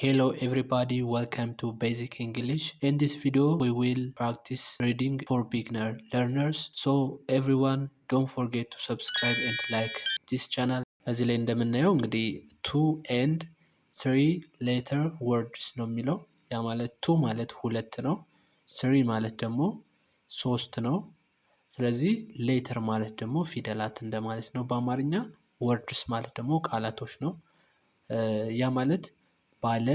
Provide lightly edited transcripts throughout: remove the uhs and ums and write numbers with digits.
Hello everybody, welcome to Basic English. In this video we will practice reading for beginner learners. So everyone don't forget to subscribe and like this channel. እዚህ ላይ እንደምናየው እንግዲህ 2 and 3 letter words ነው የሚለው። ያ ማለት 2 ማለት 2 ነው። 3 ማለት ደግሞ 3 ነው። ስለዚህ ሌተር ማለት ደግሞ ፊደላት እንደማለት ነው በአማርኛ። ወርድስ ማለት ደግሞ ቃላቶች ነው። ያ ማለት ባለ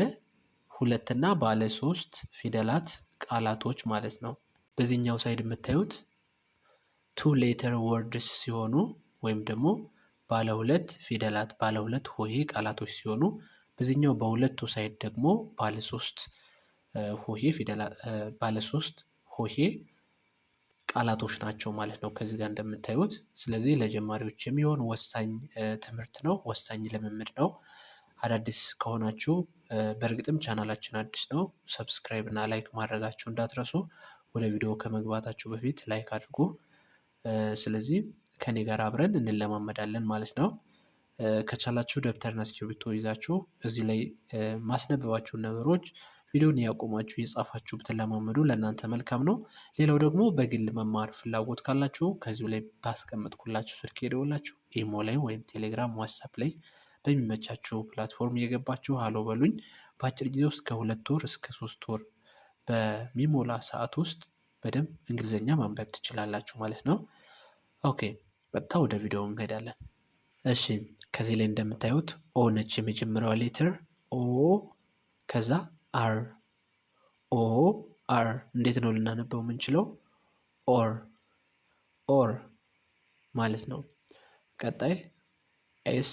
2 እና ባለ 3 ፊደላት ቃላቶች ማለት ነው። በዚህኛው ሳይድ የምታዩት 2 ሌተር ወርድስ ሲሆኑ ወይም ደግሞ ባለ 2 ፊደላት ባለ 2 ሆሄ ቃላቶች ሲሆኑ በዚህኛው በሁለቱ ሳይድ ደግሞ ባለ 3 ሆሄ ፊደላት ባለ 3 ሆሄ ቃላቶች ናቸው ማለት ነው ከዚህ ጋር እንደምታዩት። ስለዚህ ለጀማሪዎች የሚሆን ወሳኝ ትምህርት ነው፣ ወሳኝ ልምምድ ነው። አዳዲስ ከሆናችሁ በእርግጥም ቻናላችን አዲስ ነው፣ ሰብስክራይብ እና ላይክ ማድረጋችሁ እንዳትረሱ። ወደ ቪዲዮ ከመግባታችሁ በፊት ላይክ አድርጉ። ስለዚህ ከኔ ጋር አብረን እንለማመዳለን ማለት ነው። ከቻላችሁ ደብተርና እስክሪብቶ ይዛችሁ እዚህ ላይ ማስነበባችሁን ነገሮች ቪዲዮን ያቆማችሁ የጻፋችሁ ብትለማመዱ ለእናንተ መልካም ነው። ሌላው ደግሞ በግል መማር ፍላጎት ካላችሁ ከዚሁ ላይ ባስቀመጥኩላችሁ ስልክ ሄደውላችሁ ኢሞ ላይ ወይም ቴሌግራም፣ ዋትሳፕ ላይ በሚመቻችሁ ፕላትፎርም እየገባችሁ ሀሎ በሉኝ። በአጭር ጊዜ ውስጥ ከ2 ወር እስከ 3 ወር በሚሞላ ሰዓት ውስጥ በደንብ እንግሊዝኛ ማንበብ ትችላላችሁ ማለት ነው። ኦኬ፣ ቀጥታ ወደ ቪዲዮ እንሄዳለን። እሺ፣ ከዚህ ላይ እንደምታዩት ኦ ነች የመጀመሪያዋ ሌተር ኦ፣ ከዛ አር ኦ አር። እንዴት ነው ልናነበው የምንችለው? ኦር ኦር ማለት ነው። ቀጣይ ኤስ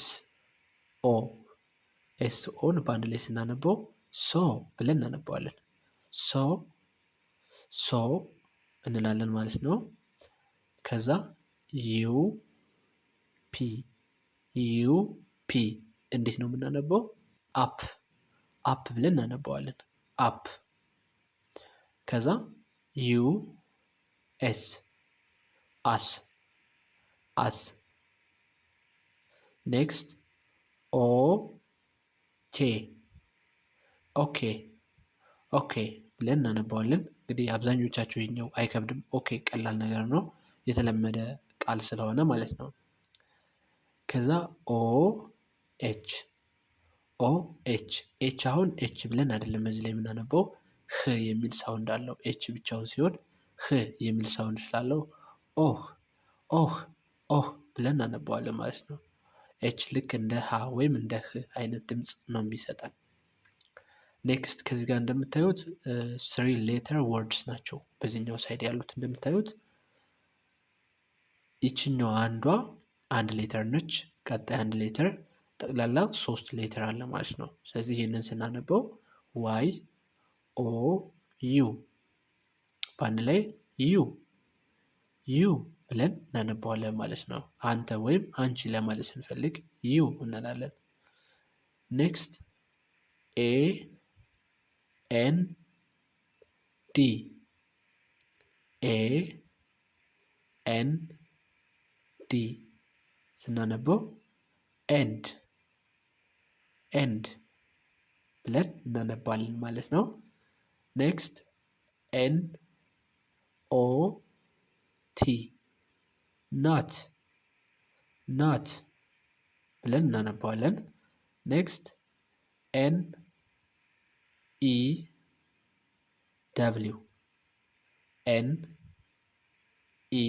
ኦ ኤስ ኦን በአንድ ላይ ስናነበው ሶ ብለን እናነበዋለን። ሶ ሶ እንላለን ማለት ነው። ከዛ ዩ ፒ ዩ ፒ እንዴት ነው የምናነበው? አፕ አፕ ብለን እናነበዋለን። አፕ። ከዛ ዩ ኤስ አስ አስ። ኔክስት ኦ ኬ ኦኬ ኦኬ ብለን እናነባዋለን። እንግዲህ አብዛኞቻችሁ ይኸኛው አይከብድም። ኦኬ ቀላል ነገር ነው፣ የተለመደ ቃል ስለሆነ ማለት ነው። ከዛ ኦ ኤች ኦ ኤች ኤች። አሁን ኤች ብለን አይደለም እዚህ ላይ የምናነበው፣ ህ የሚል ሳውንድ አለው። ኤች ብቻውን ሲሆን ህ የሚል ሳውንድ ስላለው ኦህ ኦህ ኦህ ብለን እናነበዋለን ማለት ነው። ኤች ልክ እንደ ሀ ወይም እንደ ህ አይነት ድምፅ ነው የሚሰጠን። ኔክስት ከዚህ ጋር እንደምታዩት 3 ሌተር ወርድስ ናቸው በዚህኛው ሳይድ ያሉት። እንደምታዩት ይችኛው አንዷ አንድ ሌተር ነች። ቀጣይ አንድ ሌተር፣ ጠቅላላ 3 ሌተር አለ ማለት ነው። ስለዚህ ይህንን ስናነበው ዋይ ኦ ዩ በአንድ ላይ ዩ ዩ ብለን እናነበዋለን ማለት ነው። አንተ ወይም አንቺ ለማለት ስንፈልግ ዩ እንላለን። ኔክስት ኤ ኤን ዲ ኤ ኤን ዲ ስናነበው ኤንድ ኤንድ ብለን እናነባለን ማለት ነው። ኔክስት ኤን ኦ ቲ ናት ናት ብለን እናነባዋለን። ኔክስት ኤን ኢ ደብሊው ኤን ኢ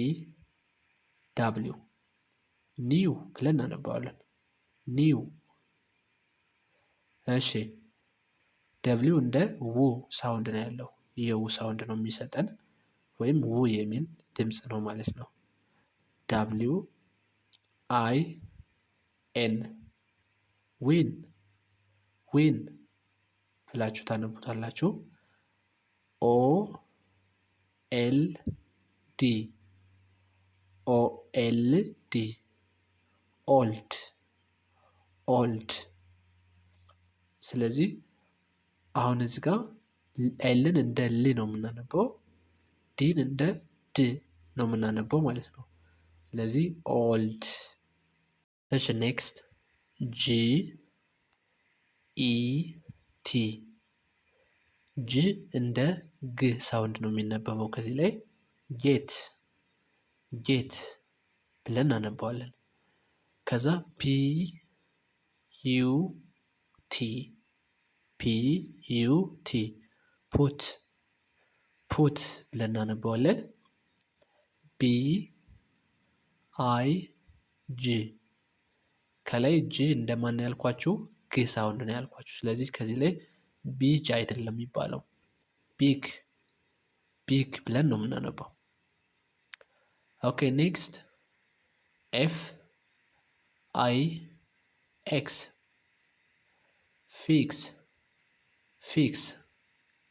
ደብሊው ኒው ብለን እናነባዋለን። ኒው። እሺ፣ ደብሊው እንደ ው ሳውንድ ነው ያለው። የው ሳውንድ ነው የሚሰጠን ወይም ው የሚል ድምፅ ነው ማለት ነው። ደብሊው አይ ኤን ዊን ዊን ብላችሁ ታነቡታላችሁ። ኦ ኤል ዲ ኦ ኤል ዲ ኦልድ ኦልድ። ስለዚህ አሁን እዚህ ጋር ኤልን እንደ ል ነው የምናነበው፣ ዲን እንደ ድ ነው የምናነበው ማለት ነው። ስለዚህ ኦልድ። እሺ ኔክስት ጂ ኢ ቲ። ጅ እንደ ግ ሳውንድ ነው የሚነበበው። ከዚህ ላይ ጌት ጌት ብለን እናነባዋለን። ከዛ ፒ ዩ ቲ ፒ ዩ ቲ ፑት ፑት ብለን እናነባዋለን። ቢ አይ ጂ ከላይ ጂ እንደማን ያልኳችሁ ግ ሳውንድ ነው ያልኳችሁ። ስለዚህ ከዚህ ላይ ቢጅ አይደለም የሚባለው ቢግ ቢግ ብለን ነው የምናነባው። ኦኬ ኔክስት ኤፍ አይ ኤክስ ፊክስ ፊክስ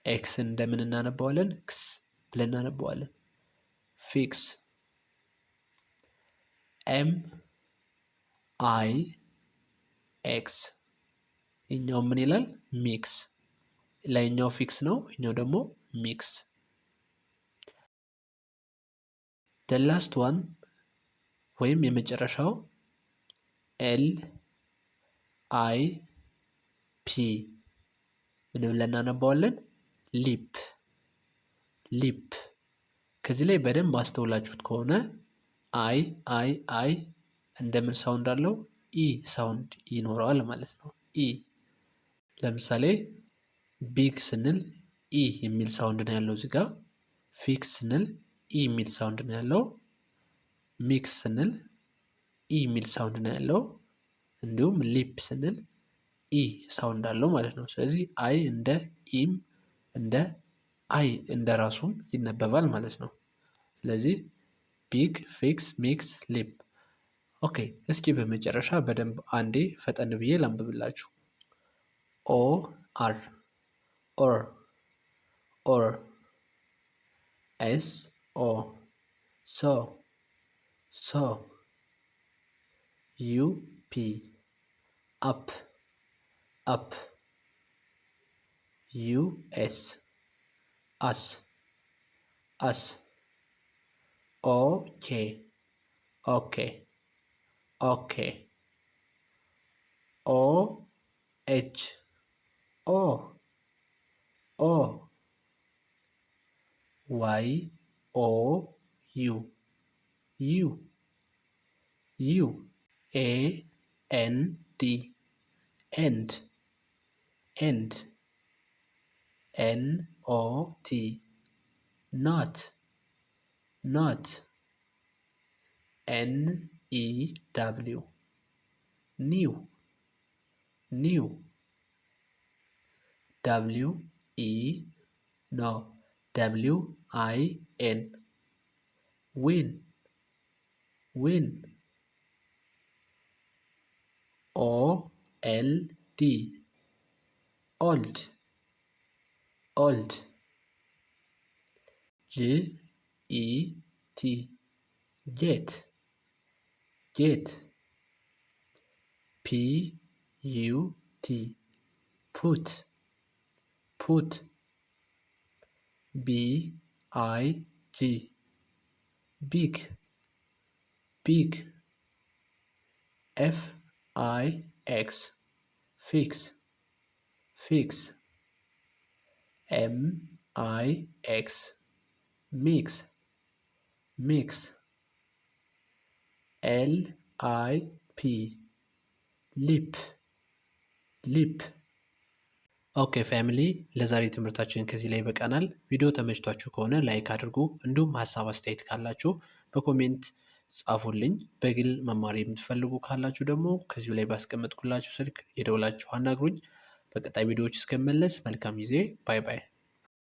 ኤክስ እንደምን እናነባዋለን? ክስ ብለን እናነባዋለን። ፊክስ ኤም አይ ኤክስ ይኛው ምን ይላል? ሚክስ። ላይኛው ፊክስ ነው፣ ይኛው ደግሞ ሚክስ። the last one ወይም የመጨረሻው ኤል አይ ፒ ምን ብለን እናነባዋለን? ሊፕ ሊፕ። ከዚህ ላይ በደንብ አስተውላችሁት ከሆነ አይ አይ አይ እንደምን ሳውንድ አለው? ኢ ሳውንድ ይኖረዋል ማለት ነው። ኢ ለምሳሌ ቢግ ስንል ኢ የሚል ሳውንድ ነው ያለው እዚህ ጋር። ፊክስ ስንል ኢ የሚል ሳውንድ ነው ያለው። ሚክስ ስንል ኢ የሚል ሳውንድ ነው ያለው። እንዲሁም ሊፕ ስንል ኢ ሳውንድ አለው ማለት ነው። ስለዚህ አይ እንደ ኢም እንደ አይ እንደ ራሱም ይነበባል ማለት ነው። ስለዚህ ቢግ፣ ፊክስ፣ ሚክስ፣ ሊፕ። ኦኬ እስኪ በመጨረሻ በደንብ አንዴ ፈጠን ብዬ ላንብብላችሁ። ኦ አር ኦር ኦር ኤስ ኦ ሶ ሶ ዩ ፒ አፕ አፕ ዩ ኤስ አስ አስ ኦኬ ኦኬ ኦኬ ኦ ኤች ኦ ኦ ዋይ ኦ ዩ ዩ ዩ ኤ ኤን ዲ ኤንድ ኤንድ ኤን ኦ ቲ ኖት ኖት ኤን ኢ ደብሊው ኒው ኒው ደብሊው ኢ ኖ ደብሊው አይ ኤን ዊን ዊን ኦ ኤል ዲ ኦልድ ኦልድ ጂ ኢ ቲ ጌት ጌት ፒ ዩ ቲ ፑት ፑት ቢ አይ ጂ ቢግ ቢግ ኤፍ አይ ኤክስ ፊክስ ፊክስ ኤም አይ ኤክስ ሚክስ ሚክስ ኤል አይ ፒ ሊፕ ሊፕ። ኦኬ ፋሚሊ ለዛሬ ትምህርታችን ከዚህ ላይ ይበቃናል። ቪዲዮ ተመችቷችሁ ከሆነ ላይክ አድርጉ። እንዲሁም ሀሳብ አስተያየት ካላችሁ በኮሜንት ጻፉልኝ። በግል መማር የምትፈልጉ ካላችሁ ደግሞ ከዚሁ ላይ ባስቀመጥኩላችሁ ስልክ የደውላችሁ አናግሩኝ። በቀጣይ ቪዲዮዎች እስከመለስ መልካም ጊዜ። ባይ ባይ።